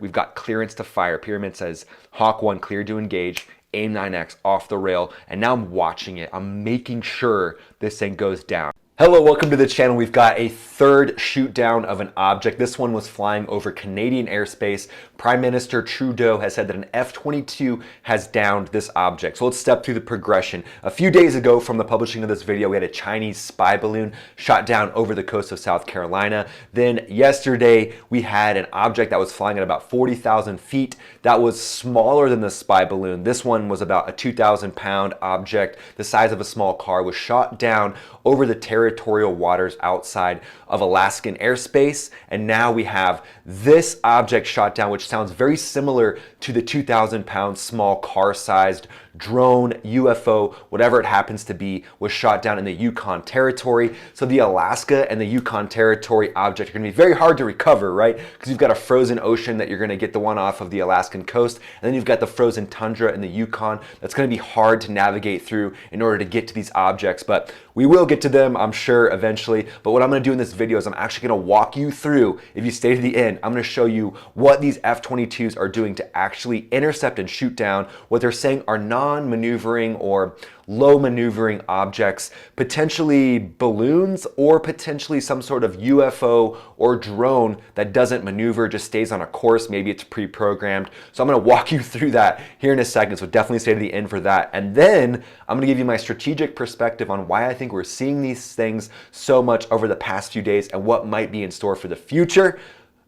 We've got clearance to fire. Pyramid says Hawk 1 cleared to engage, AIM 9X off the rail, and now I'm watching it. I'm making sure this thing goes down. Hello, welcome to the channel. We've got a third shoot down of an object. This one was flying over Canadian airspace. Prime Minister Trudeau has said that an F-22 has downed this object. So let's step through the progression. A few days ago from the publishing of this video, we had a Chinese spy balloon shot down over the coast of South Carolina. Then yesterday, we had an object that was flying at about 40,000 feet that was smaller than the spy balloon. This one was about a 2,000-pound object, the size of a small car, was shot down over the territorial waters outside of Alaskan airspace. And now we have this object shot down, which sounds very similar to the 2,000-pound small car-sized drone, UFO, whatever it happens to be, was shot down in the Yukon Territory. So the Alaska and the Yukon Territory object are going to be very hard to recover, right? Because you've got a frozen ocean that you're going to get the one off of the Alaskan coast, and then you've got the frozen tundra in the Yukon. That's going to be hard to navigate through in order to get to these objects, but we will get to them, I'm sure, eventually. But what I'm going to do in this video is I'm actually going to walk you through, if you stay to the end, I'm going to show you what these F-22s are doing to actually intercept and shoot down what they're saying are non-maneuvering or low maneuvering objects, potentially balloons or potentially some sort of UFO or drone that doesn't maneuver, just stays on a course. Maybe it's pre-programmed. So I'm going to walk you through that here in a second. So definitely stay to the end for that. And then I'm going to give you my strategic perspective on why I think we're seeing these things so much over the past few days and what might be in store for the future.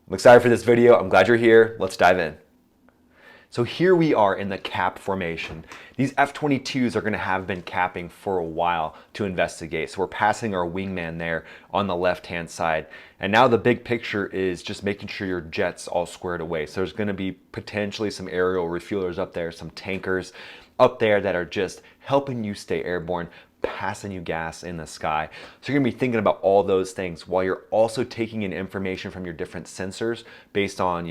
I'm excited for this video. I'm glad you're here. Let's dive in. So here we are in the cap formation. These F-22s are going to have been capping for a while to investigate. So we're passing our wingman there on the left-hand side. And now the big picture is just making sure your jet's all squared away. So there's going to be potentially some aerial refuelers up there, some tankers up there that are just helping you stay airborne, passing you gas in the sky. So you're going to be thinking about all those things while you're also taking in information from your different sensors based on,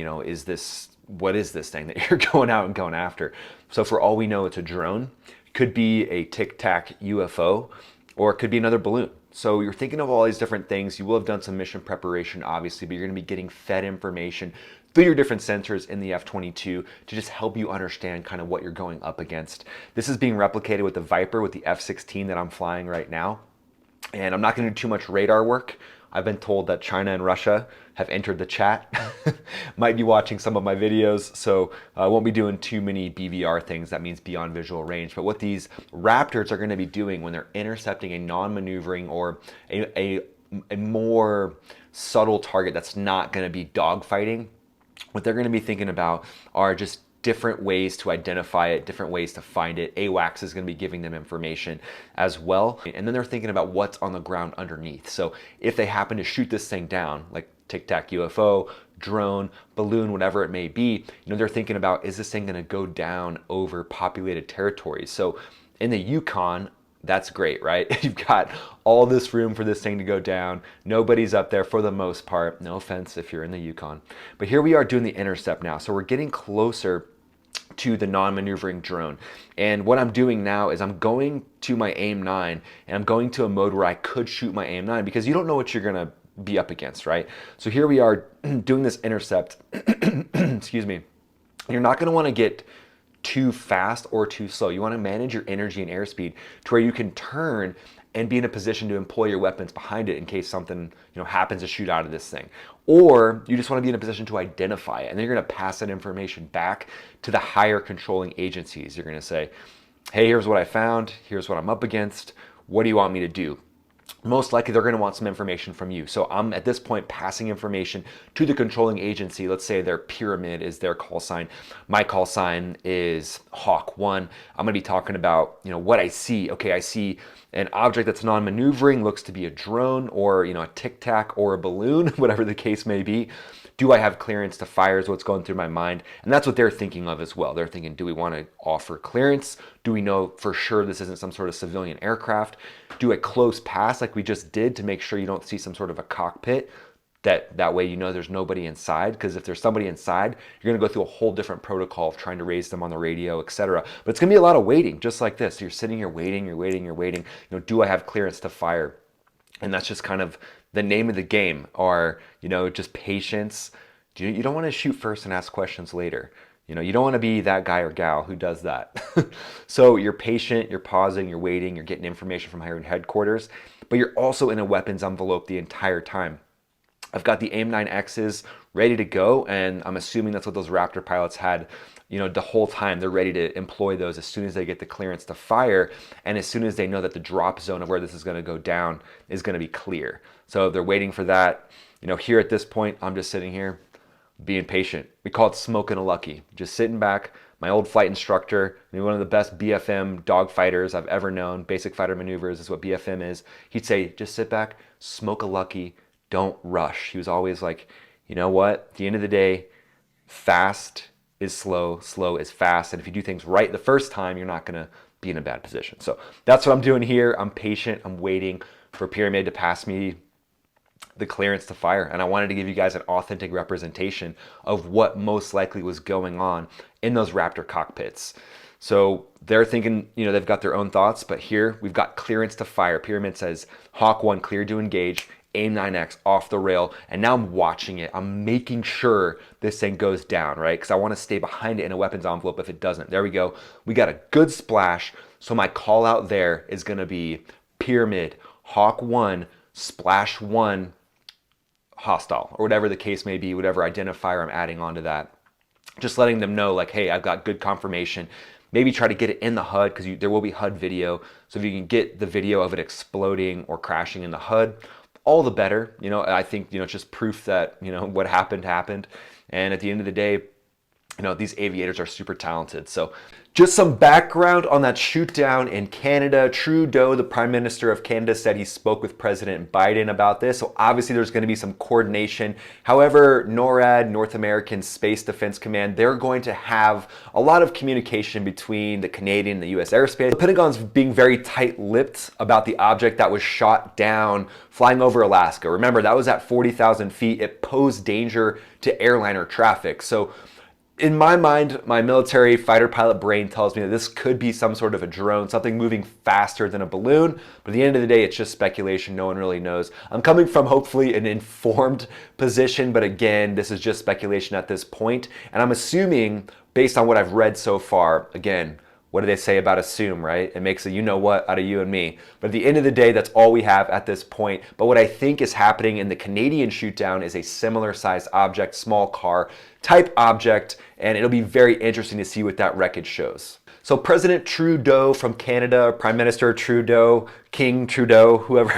what is this thing that you're going out and going after? So for all we know, it's a drone, could be a tic-tac UFO, or it could be another balloon. So you're thinking of all these different things. You will have done some mission preparation, obviously, but you're going to be getting fed information through your different sensors in the F-22 to just help you understand kind of what you're going up against. This is being replicated with the Viper, with the F-16 that I'm flying right now. And I'm not going to do too much radar work. I've been told that China and Russia have entered the chat, might be watching some of my videos, so I won't be doing too many BVR things. That means beyond visual range. But what these Raptors are going to be doing when they're intercepting a non-maneuvering or a more subtle target that's not going to be dogfighting, what they're going to be thinking about are just different ways to identify it, different ways to find it. AWACS is going to be giving them information as well. And then they're thinking about what's on the ground underneath. So if they happen to shoot this thing down, like tic-tac UFO, drone, balloon, whatever it may be, they're thinking about, is this thing going to go down over populated territories? So in the Yukon, that's great, right? You've got all this room for this thing to go down. Nobody's up there for the most part. No offense if you're in the Yukon. But here we are doing the intercept now. So we're getting closer to the non-maneuvering drone. And what I'm doing now is I'm going to my AIM 9 and I'm going to a mode where I could shoot my AIM 9 because you don't know what you're going to be up against, right? So here we are doing this intercept. Excuse me. You're not going to want to get too fast or too slow. You want to manage your energy and airspeed to where you can turn and be in a position to employ your weapons behind it in case something happens to shoot out of this thing. Or you just want to be in a position to identify it, and then you're going to pass that information back to the higher controlling agencies. You're going to say, hey, here's what I found, here's what I'm up against, what do you want me to do? Most likely they're going to want some information from you. So I'm at this point passing information to the controlling agency. Let's say their Pyramid is their call sign. My call sign is Hawk 1. I'm going to be talking about, what I see. Okay, I see an object that's non-maneuvering, looks to be a drone or, a tic-tac or a balloon, whatever the case may be. Do I have clearance to fire is what's going through my mind. And that's what they're thinking of as well. They're thinking, do we want to offer clearance? Do we know for sure this isn't some sort of civilian aircraft? Do a close pass like we just did to make sure you don't see some sort of a cockpit? That way there's nobody inside, because if there's somebody inside, you're going to go through a whole different protocol of trying to raise them on the radio, etc. But it's going to be a lot of waiting, just like this. You're sitting here waiting, you're waiting. Do I have clearance to fire? And that's just kind of the name of the game, or just patience, You don't want to shoot first and ask questions later. You don't want to be that guy or gal who does that. So you're patient, you're pausing, you're waiting, you're getting information from higher headquarters, but you're also in a weapons envelope the entire time. I've got the AIM-9Xs ready to go, and I'm assuming that's what those Raptor pilots had, the whole time. They're ready to employ those as soon as they get the clearance to fire, and as soon as they know that the drop zone of where this is going to go down is going to be clear. So they're waiting for that. Here at this point, I'm just sitting here being patient. We call it smoking a lucky. Just sitting back. My old flight instructor, one of the best BFM dogfighters I've ever known, basic fighter maneuvers is what BFM is. He'd say, just sit back, smoke a lucky, don't rush. He was always like, you know what? At the end of the day, fast is slow, slow is fast. And if you do things right the first time, you're not going to be in a bad position. So that's what I'm doing here. I'm patient. I'm waiting for Pyramid to pass me the clearance to fire. And I wanted to give you guys an authentic representation of what most likely was going on in those Raptor cockpits. So they're thinking, they've got their own thoughts, but here we've got clearance to fire. Pyramid says Hawk 1 cleared to engage, AIM-9X off the rail, and now I'm watching it. I'm making sure this thing goes down, right? Because I want to stay behind it in a weapons envelope if it doesn't. There we go. We got a good splash. So my call out there is going to be Pyramid, Hawk 1, Splash 1, hostile, or whatever the case may be, whatever identifier I'm adding onto that. Just letting them know, like, hey, I've got good confirmation. Maybe try to get it in the HUD, because there will be HUD video. So if you can get the video of it exploding or crashing in the HUD, all the better. I think, it's just proof that, what happened. And at the end of the day, these aviators are super talented. So just some background on that shoot down in Canada. Trudeau, the Prime Minister of Canada, said he spoke with President Biden about this. So obviously there's going to be some coordination. However, NORAD, North American Space Defense Command, they're going to have a lot of communication between the Canadian and the US airspace. The Pentagon's being very tight-lipped about the object that was shot down flying over Alaska. Remember, that was at 40,000 feet. It posed danger to airliner traffic. So in my mind, my military fighter pilot brain tells me that this could be some sort of a drone, something moving faster than a balloon. But at the end of the day, it's just speculation. No one really knows. I'm coming from hopefully an informed position, but again, this is just speculation at this point. And I'm assuming, based on what I've read so far, again, what do they say about assume, right? It makes a you-know-what out of you and me. But at the end of the day, that's all we have at this point. But what I think is happening in the Canadian shoot-down is a similar sized object, small car type object, and it'll be very interesting to see what that wreckage shows. So President Trudeau from Canada, Prime Minister Trudeau, King Trudeau, whoever,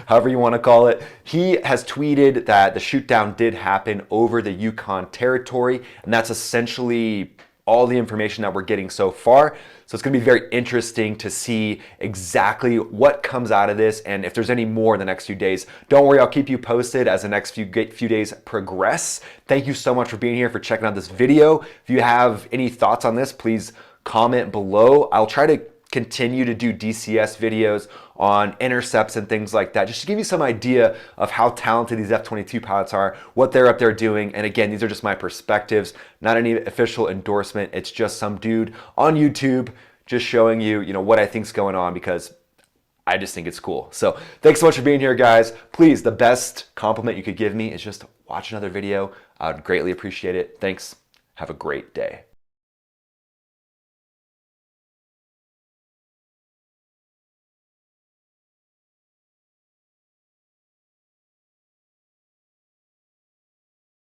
however you want to call it, he has tweeted that the shoot-down did happen over the Yukon Territory, and that's essentially all the information that we're getting so far. So it's going to be very interesting to see exactly what comes out of this, and if there's any more in the next few days. Don't worry, I'll keep you posted as the next few days progress. Thank you so much for being here, for checking out this video. If you have any thoughts on this, please comment below. I'll try to continue to do DCS videos on intercepts and things like that, just to give you some idea of how talented these F-22 pilots are, what they're up there doing. And again, these are just my perspectives, not any official endorsement. It's just some dude on YouTube just showing you, what I think's going on, because I just think it's cool. So thanks so much for being here, guys. Please, the best compliment you could give me is just watch another video. I would greatly appreciate it. Thanks. Have a great day.